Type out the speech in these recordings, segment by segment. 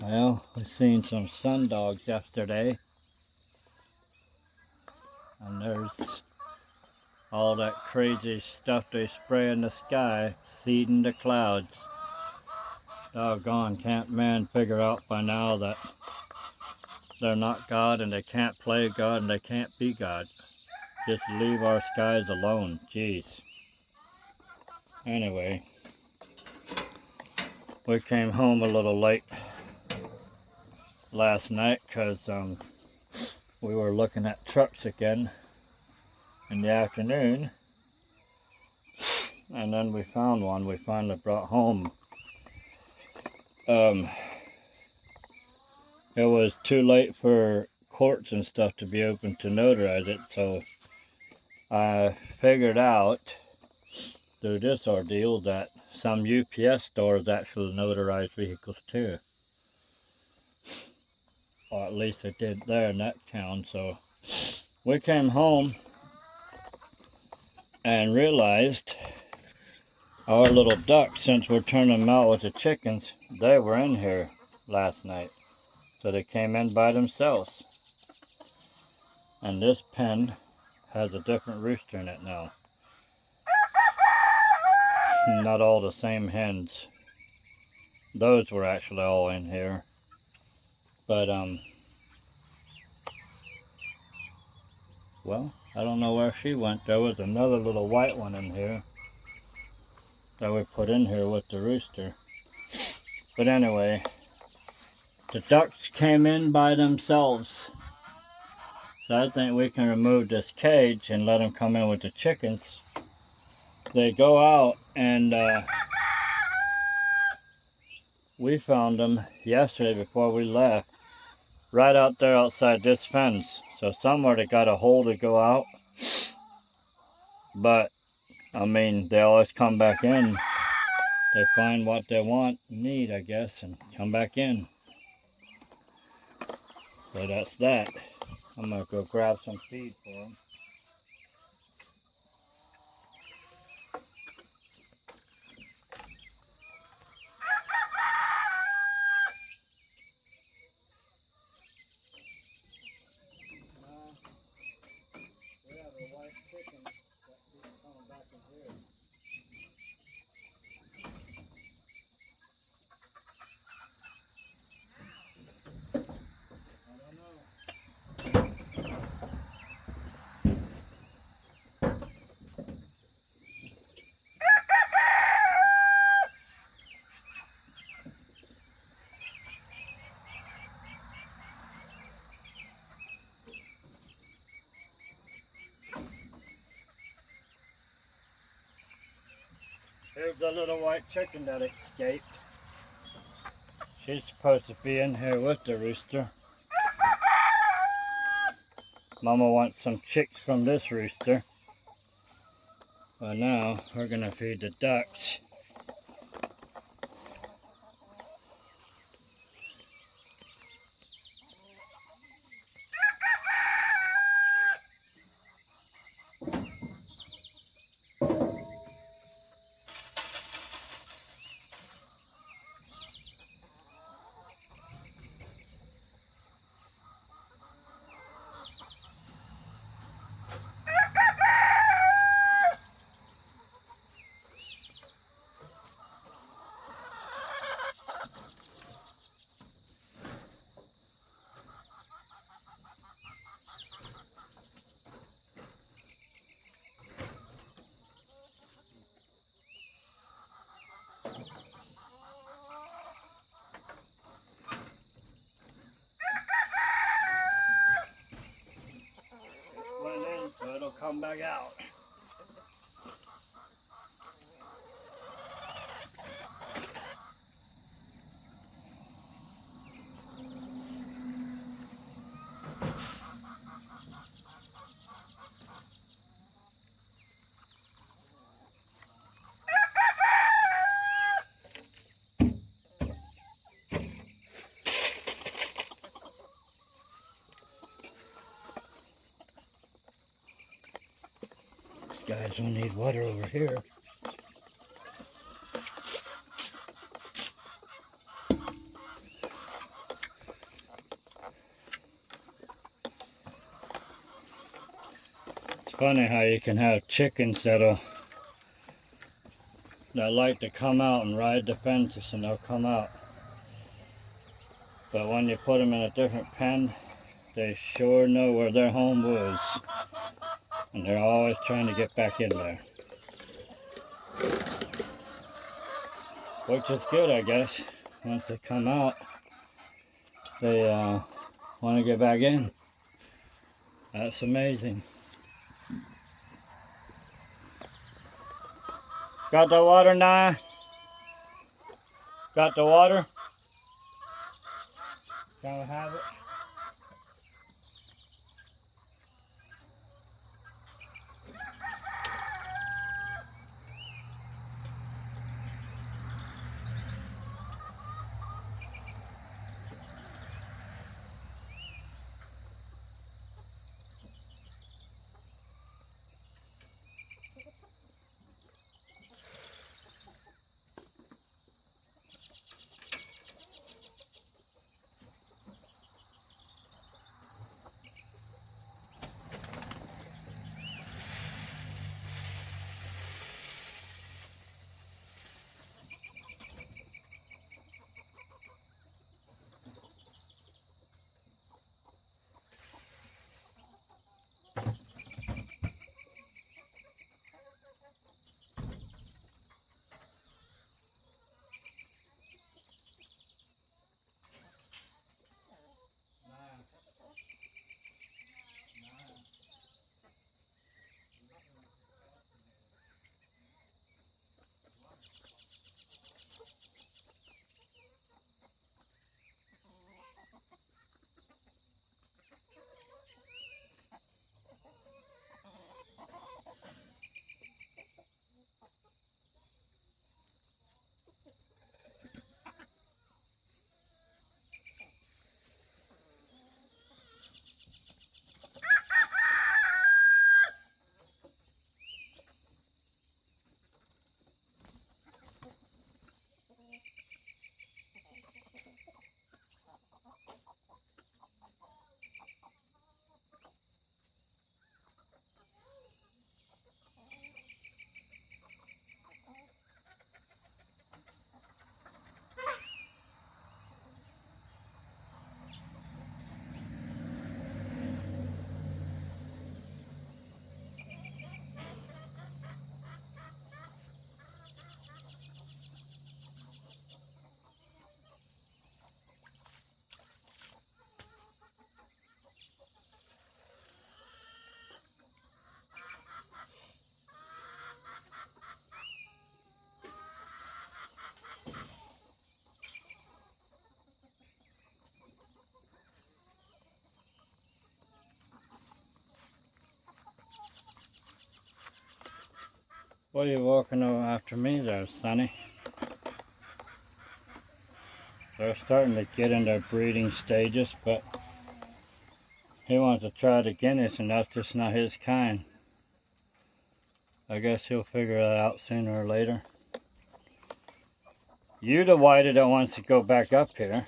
Well, we seen some sun dogs yesterday, and there's all that crazy stuff they spray in the sky, seeding the clouds. Doggone, can't man figure out by now that they're not God and they can't play God and they can't be God. Just leave our skies alone, jeez. Anyway, we came home a little late last night because we were looking at trucks again in the afternoon, and then we found one we finally brought home. It was too late for courts and stuff to be open to notarize it, so I figured out through this ordeal that some UPS stores actually notarize vehicles too. Or at least they did there in that town. So we came home and realized our little ducks, since we're turning them out with the chickens, they were in here last night. So they came in by themselves. And this pen has a different rooster in it now. Not all the same hens. Those were actually all in here. But well, I don't know where she went. There was another little white one in here that we put in here with the rooster. But anyway, the ducks came in by themselves. So I think we can remove this cage and let them come in with the chickens. They go out, and we found them yesterday before we left, right out there outside this fence. So somewhere they got a hole to go out. But I mean, they always come back in. They find what they want, need, I guess, and come back in. So that's that. I'm gonna go grab some feed for them. We have a white chicken that keeps coming back in here. I don't know. Here's the little white chicken that escaped. She's supposed to be in here with the rooster. Mama wants some chicks from this rooster. But now we're gonna feed the ducks. It went in, so it'll come back out. Guys don't need water over here. funny how you can have chickens that like to come out and ride the fences, and they'll come out. But when you put them in a different pen, they sure know where their home was. And they're always trying to get back in there. Which is good, I guess. Once they come out, they want to get back in. That's amazing. Got the water now? Got the water? Can we have it? What are you walking over after me there, Sonny? They're starting to get in their breeding stages, but he wants to try the Guinness, and that's just not his kind. I guess he'll figure that out sooner or later. You're the whitey that wants to go back up here.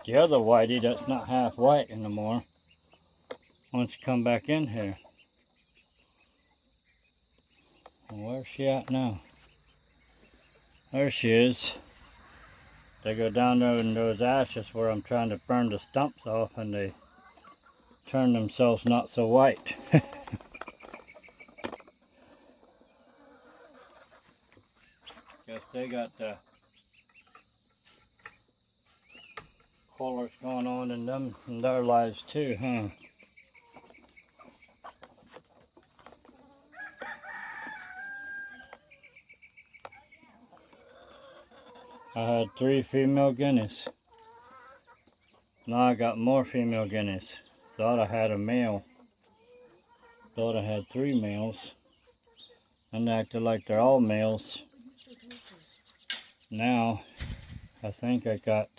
The other whitey that's not half white anymore wants to come back in here. And where's she at now? There she is. They go down there in those ashes where I'm trying to burn the stumps off, and they turn themselves not so white. Guess they got the colors going on in their lives too, huh? I had 3 female guineas. Now I got more female guineas. Thought I had a male. Thought I had 3 males. And they acted like they're all males. Now, I think I got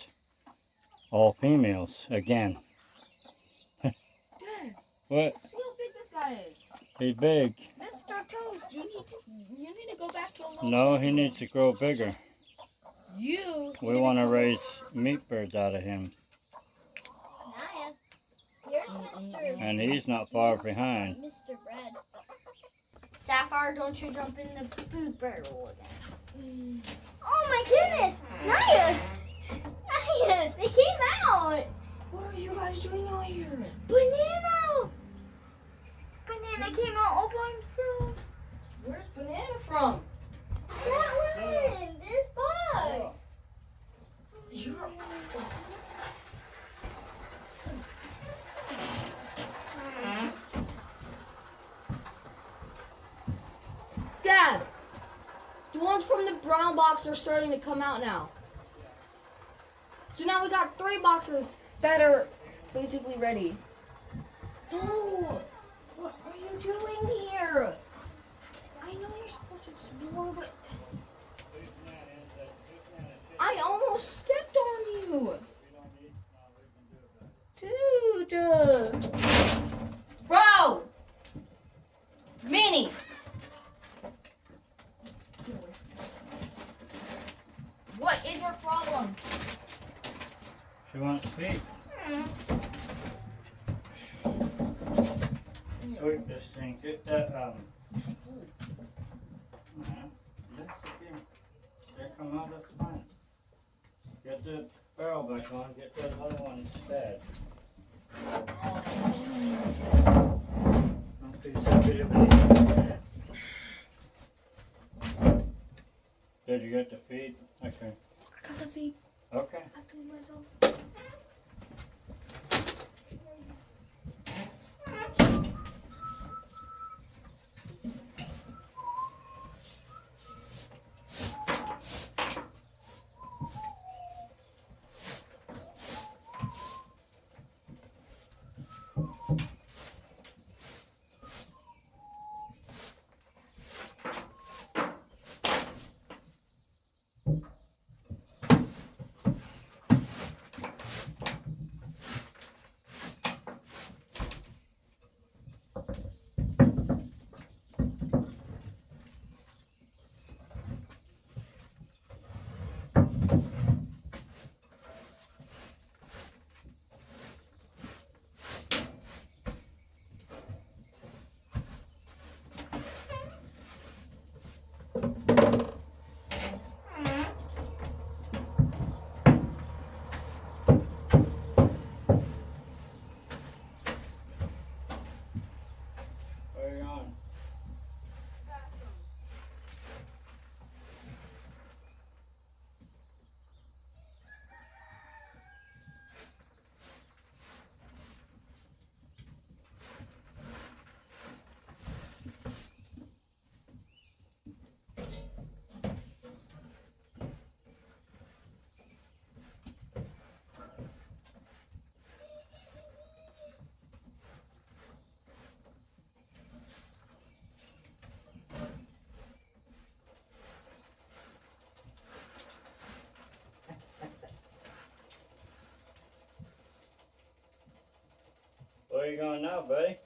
all females again. Dad, What? see how big this guy is. He's big. Mr. Toast, you need to go back to a little No, chicken. he needs to grow bigger. We want to raise meat birds out of him. Naya, here's Mr. Mr. And he's not far behind. Mr. Bread. Sapphire, don't you jump in the food barrel again. Oh my goodness! Naya! Naya! They came out! What are you guys doing out here? Banana! Banana came out all by himself. Where's Banana from? That one! This box! You're... Dad! The ones from the brown box are starting to come out now. So now we got 3 boxes that are basically ready. No! What are you doing here? I know you're supposed to explore, but I almost stepped on you. Dude! Bro! Minnie! What is your problem? She wants feet. Sweep this thing. Get that, Yes, again. They come out, that's fine. Get the barrel back on. Get those other ones fed. Don't be so bitty. Did you get the feed? Okay. I got the feet. Okay. I feed myself. Where are you going? Where are you going now, buddy?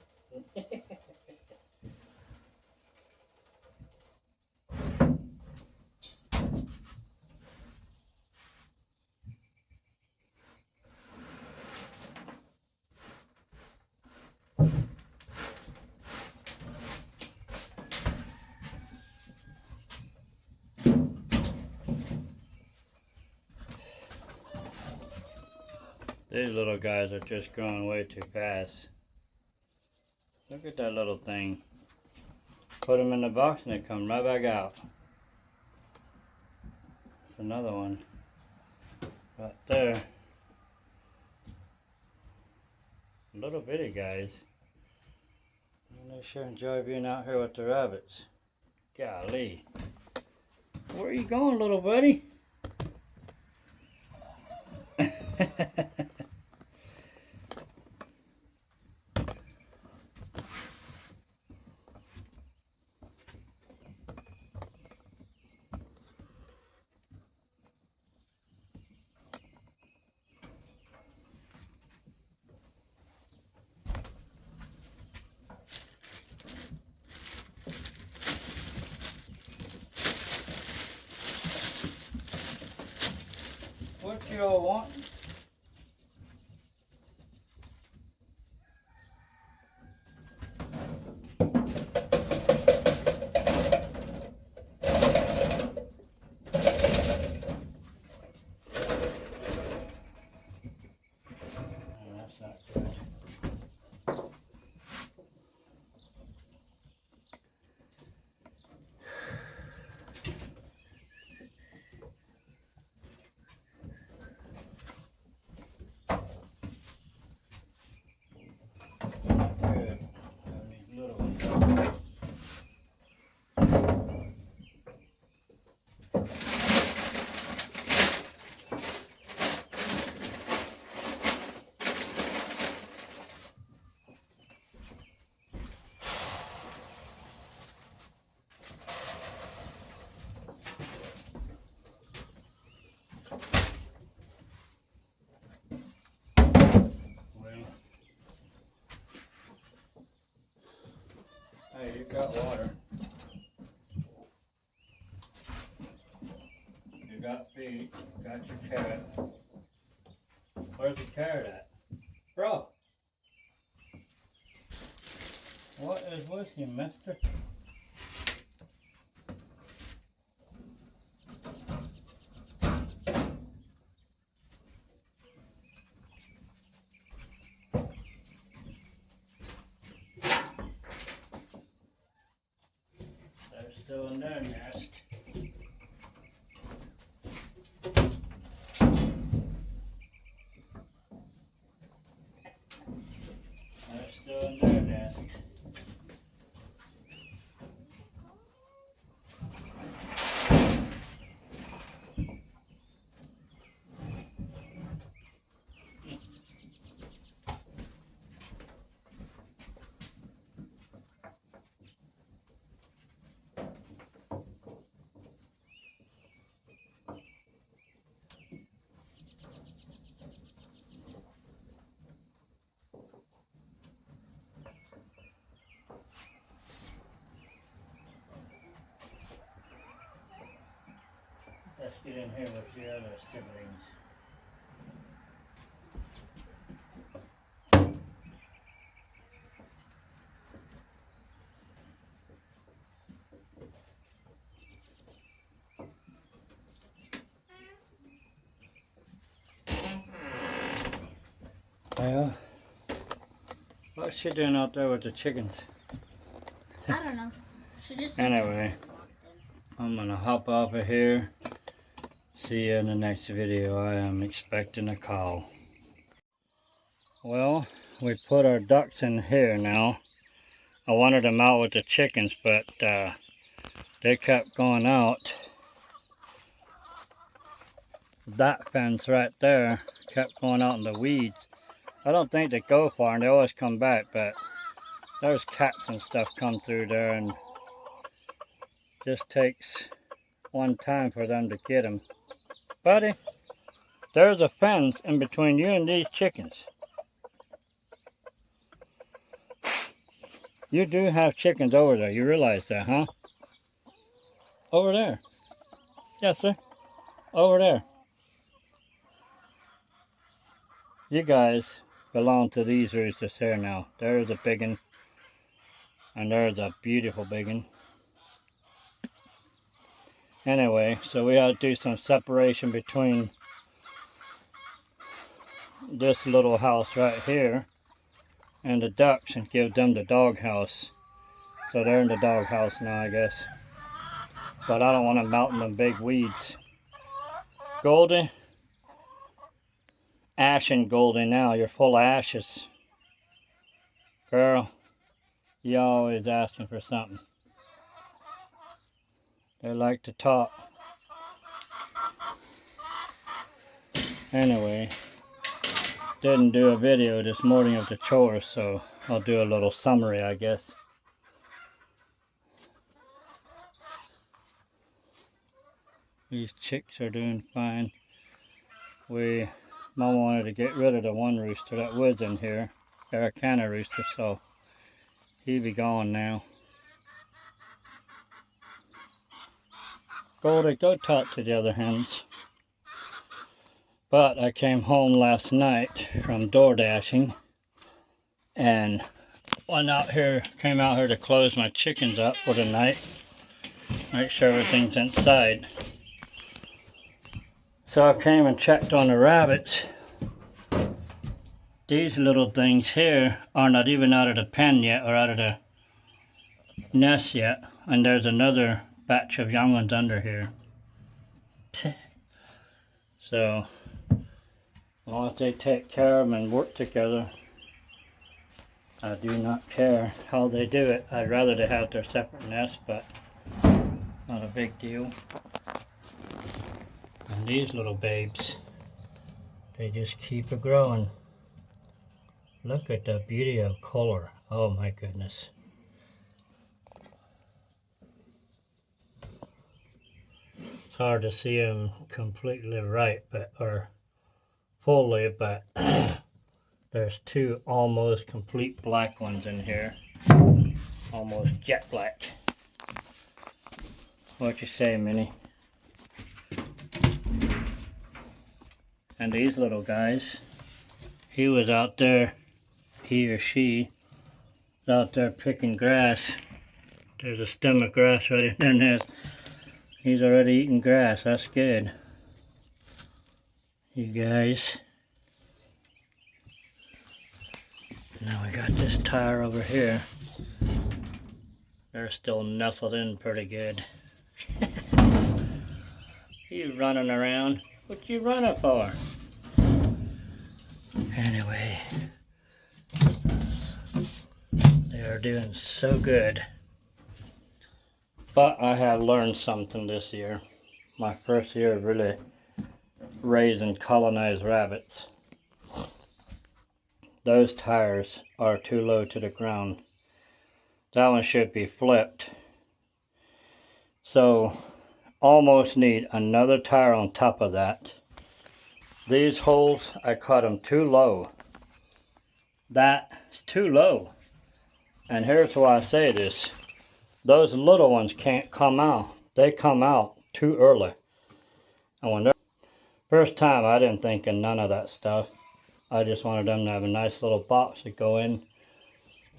These little guys are just going way too fast. Look at that little thing. Put them in the box and they come right back out. There's another one right there. Little bitty guys. And they sure enjoy being out here with the rabbits. Golly. Where are you going, little buddy? What you all want? hot water. You got feed, got your carrot. Where's the carrot at? Bro! What is with you, mister? They're still in their nest. They're still in their nest. Let's get in here with the other siblings. Well, what's she doing out there with the chickens? I don't know. She just. Anyway, I'm gonna hop off of here. See you in the next video. I am expecting a call. Well, we put our ducks in here now. I wanted them out with the chickens, but they kept going out. That fence right there kept going out in the weeds. I don't think they go far, and they always come back, but there's cats and stuff come through there, and just takes one time for them to get them. Buddy, there's a fence in between you and these chickens. You do have chickens over there. You realize that, huh? Over there. Yes, sir. Over there. You guys belong to these roosters here now. There's a big one. And there's a beautiful big one. Anyway, so we had to do some separation between this little house right here and the ducks and give them the dog house. So they're in the dog house now, I guess. But I don't want them out in them big weeds. Goldie, Ash and Goldie now, you're full of ashes. Girl, you always asking for something. They like to talk. Anyway, didn't do a video this morning of the chores, so I'll do a little summary, I guess. These chicks are doing fine. Mama wanted to get rid of the one rooster that was in here, Araucana rooster, so he be gone now. Goldie, go talk to the other hens. But I came home last night from door dashing and came out here to close my chickens up for the night. Make sure everything's inside. So I came and checked on the rabbits. These little things here are not even out of the pen yet or out of the nest yet. And there's another batch of young ones under here. So, as long as they take care of them and work together, I do not care how they do it. I'd rather they have their separate nests, but not a big deal. And these little babes, they just keep a growing. Look at the beauty of color. Oh my goodness. It's hard to see them completely right, or fully, but there's two almost complete black ones in here. almost jet black. What you say, Minnie? And these little guys, he was out there, he or she, was out there picking grass. There's a stem of grass right in there. He's already eating grass. That's good. You guys. Now we got this tire over here. They're still nestled in pretty good. You running around? What you running for? Anyway, they are doing so good. But I have learned something this year. My first year of really raising colonized rabbits. Those tires are too low to the ground. That one should be flipped. So, almost need another tire on top of that. These holes, I cut them too low. That's too low. And here's why I say this. Those little ones can't come out. They come out too early. And when they're first time, I didn't think of none of that stuff. I just wanted them to have a nice little box to go in.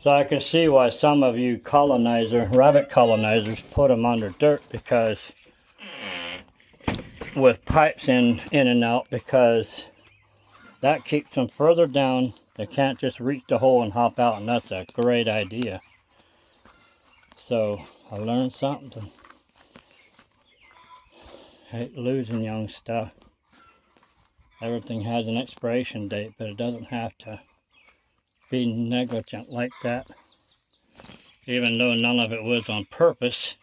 So I can see why some of you rabbit colonizers put them under dirt, because with pipes in and out, because that keeps them further down. They can't just reach the hole and hop out, and that's a great idea. So I learned something. Hate losing young stuff. Everything has an expiration date, but it doesn't have to be negligent like that. Even though none of it was on purpose.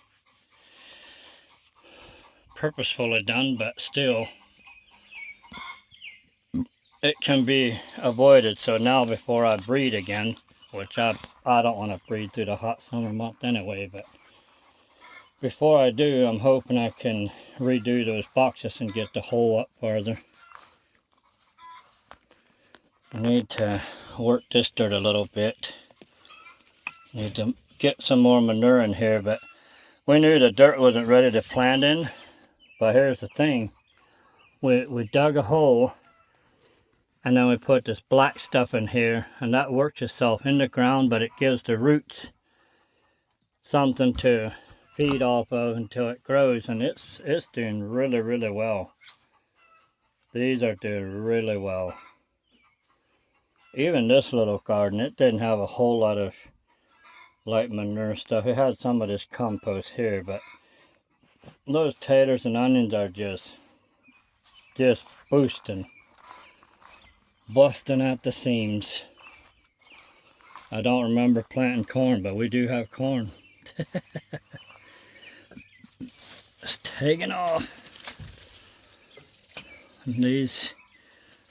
Purposefully done, but still it can be avoided. So now before I breed again, which I don't want to breed through the hot summer month anyway, but before I do, I'm hoping I can redo those boxes and get the hole up farther. I need to work this dirt a little bit. Need to get some more manure in here, but we knew the dirt wasn't ready to plant in. But here's the thing. We dug a hole, and then we put this black stuff in here, and that works itself in the ground, but it gives the roots something to feed off of until it grows, and it's doing really well. These are doing really well. Even this little garden, it didn't have a whole lot of like manure stuff. It had some of this compost here, but those taters and onions are just boosting, busting at the seams. I don't remember planting corn, but we do have corn. It's taking off. And these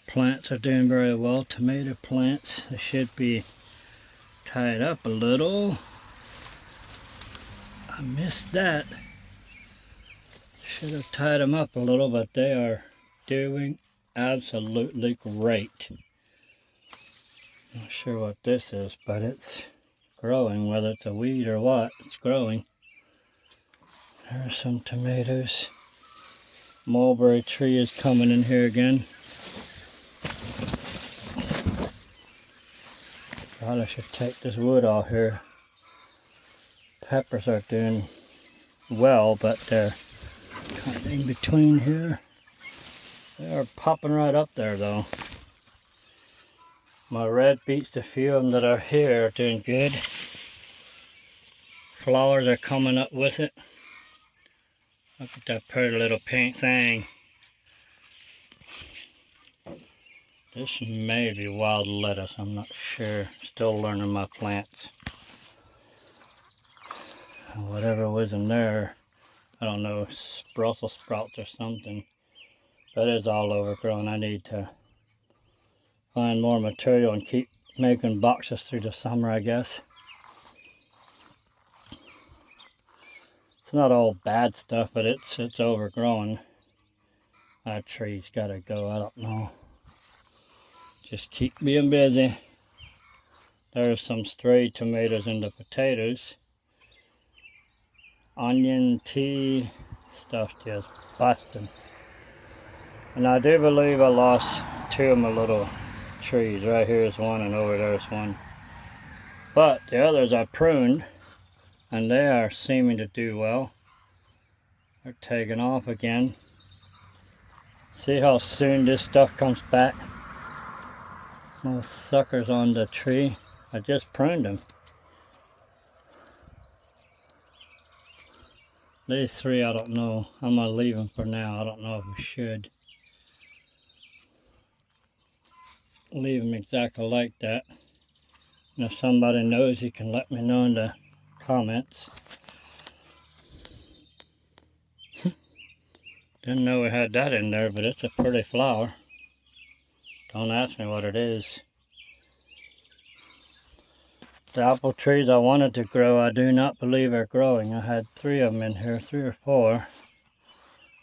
plants are doing very well. Tomato plants, they should be tied up a little. I missed that. Should have tied them up a little, but they are doing absolutely great. Not sure what this is, but it's growing, whether it's a weed or what, it's growing. There's some tomatoes. Mulberry tree is coming in here again. Probably should take this wood off here. Peppers are doing well, but they're kind of in between here. They are popping right up there though. My red beets, a few of them that are here, are doing good. Flowers are coming up with it. Look at that pretty little pink thing. This may be wild lettuce, I'm not sure. Still learning my plants. Whatever was in there, I don't know, Brussels sprouts or something. That is all overgrown. I need to find more material and keep making boxes through the summer, I guess. It's not all bad stuff, but it's overgrown. That tree's gotta go, I don't know. Just keep being busy. There's some stray tomatoes in the potatoes. onion tea stuff just busting. And I do believe I lost 2 of my little trees. Right here is one and over there is one. But the others I pruned and they are seeming to do well. They're taking off again. See how soon this stuff comes back? Those suckers on the tree. I just pruned them. These 3 I don't know. I'm gonna leave them for now. I don't know if we should leave them exactly like that. And if somebody knows, you can let me know in the comments. Didn't know we had that in there, but it's a pretty flower. Don't ask me what it is. The apple trees I wanted to grow, I do not believe are growing. I had 3 of them in here, 3 or 4.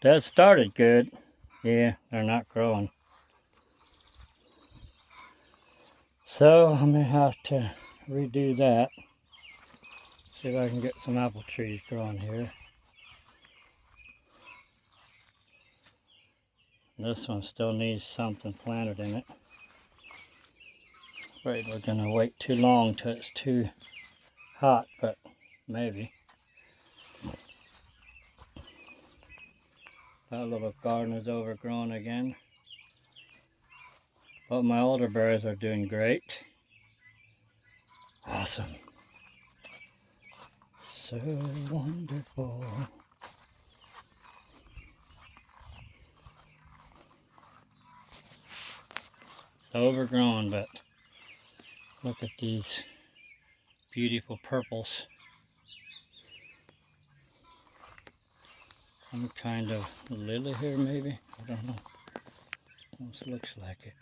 That started good. Yeah, they're not growing. So I may have to redo that. See if I can get some apple trees growing here. This one still needs something planted in it. Afraid we're gonna wait too long till it's too hot, but maybe. That little garden is overgrown again. But my elderberries are doing great. Awesome. So wonderful. It's overgrown, but look at these beautiful purples. Some kind of lily here maybe? I don't know. Almost looks like it.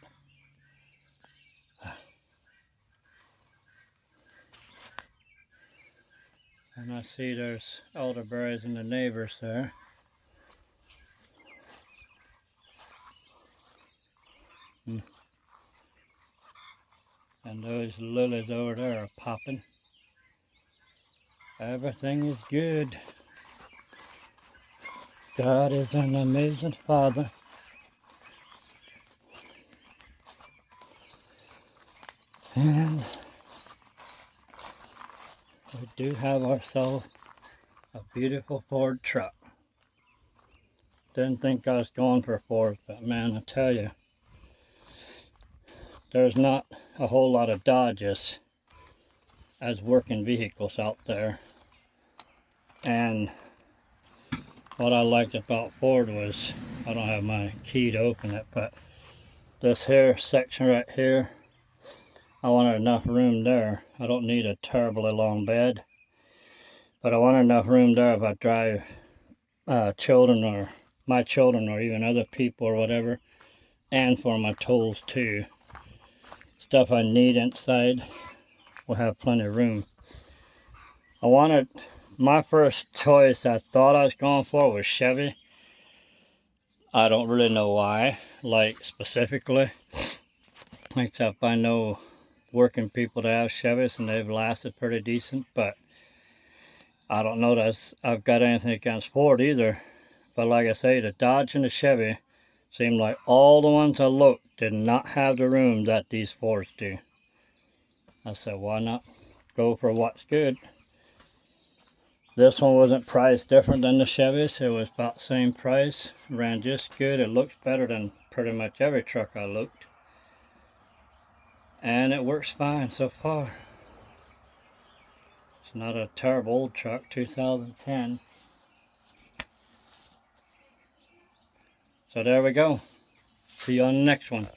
And I see there's elderberries in the neighbors there. And those lilies over there are popping. Everything is good. God is an amazing Father. And we do have ourselves a beautiful Ford truck. Didn't think I was going for Ford, but man, I tell you, there's not a whole lot of Dodges as working vehicles out there. And what I liked about Ford was, I don't have my key to open it, but this here section right here, I wanted enough room there. I don't need a terribly long bed, but I want enough room there if I drive children or my children or even other people or whatever, and for my tools too. Stuff I need inside will have plenty of room. I wanted, my first choice I thought I was going for was Chevy. I don't really know why, like specifically, except I know working people that have Chevys and they've lasted pretty decent, but I don't know that I've got anything against Ford either. But like I say, the Dodge and the Chevy seemed like all the ones I looked did not have the room that these Fords do. I said, why not go for what's good? This one wasn't priced different than the Chevys. It was about the same price. Ran just good. It looks better than pretty much every truck I looked. And it works fine so far. It's not a terrible old truck, 2010. So there we go. See you on the next one.